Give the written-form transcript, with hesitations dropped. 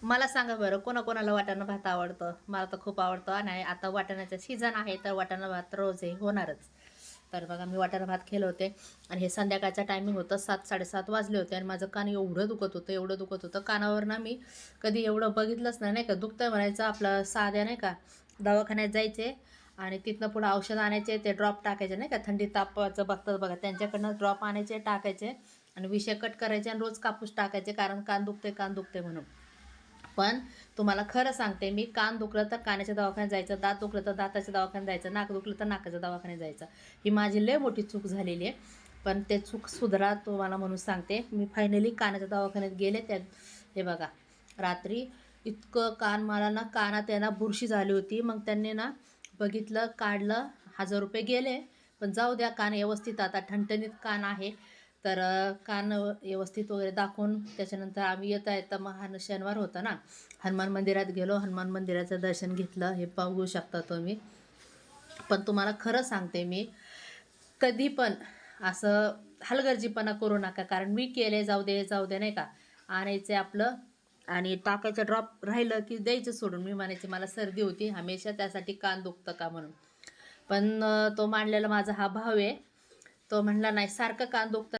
मला सांगा बरं, कोणाकोणाला वाटाणा भात आवडतं? मला तर खूप आवडतं आणि आता वाटाण्याचं सीझन आहे, तर वाटाणा भात रोज हे होणारच. तर बघा, मी वाटाणा भात केले होते आणि हे संध्याकाळचं टायमिंग होतं, 7-7:30 वाजले होते आणि माझं कान एवढं दुखत होतं, एवढं दुखत होतं. कानावर ना मी कधी एवढं बघितलंच नाही का, दुखतंय म्हणायचं आपलं साध्या नाही का, दवाखान्यात जायचे आणि तिथनं पुढं औषध आणायचे, ते ड्रॉप टाकायचे नाही का, थंडी तापाचं बघतात बघा, त्यांच्याकडनं ड्रॉप आणायचे, टाकायचे आणि विषय कट करायचे आणि रोज कापूस टाकायचे, कारण कान दुखते म्हणून. पण तुम्हाला खरं सांगते मी, कान दुखलं तर कानाच्या दवाखान्यात जायचं, दात दुखलं तर दाताच्या दवाखान्यात जायचं, नाक दुखलं तर नाकाच्या दवाखान्यात जायचं. ही माझी लय मोठी चूक झालेली आहे. पण ते चूक सुधारा तुम्हाला म्हणून सांगते. मी फायनली कानाच्या दवाखान्यात गेले. त्या हे बघा, रात्री इतकं कान मला ना, कानात आहे ना बुरशी झाली होती. मग त्यांनी ना बघितलं, काढलं, 1000 रुपये गेले. पण जाऊ द्या, कान व्यवस्थित आता ठणठणीत कान आहे. तर कान व्यवस्थित वगैरे दाखवून त्याच्यानंतर आम्ही येता येता, मग शनिवार होता ना, हनुमान मंदिरात गेलो. हनुमान मंदिराचं दर्शन घेतलं, हे पाहू शकता तुम्ही. पण तुम्हाला खरं सांगते मी, कधी पण असं हलगर्जीपणा करू नका, कारण मी केले, जाऊ दे जाऊ दे नाही का, आणायचे आपलं आणि टाकायचं. ड्रॉप राहिलं की द्यायचं सोडून. मी म्हणायचे मला सर्दी होती हमेशा, त्यासाठी कान दुखतं का म्हणून. पण तो मांडलेला माझा हा भाव आहे. तो म्हणला नाही, सारखं कान दुखतं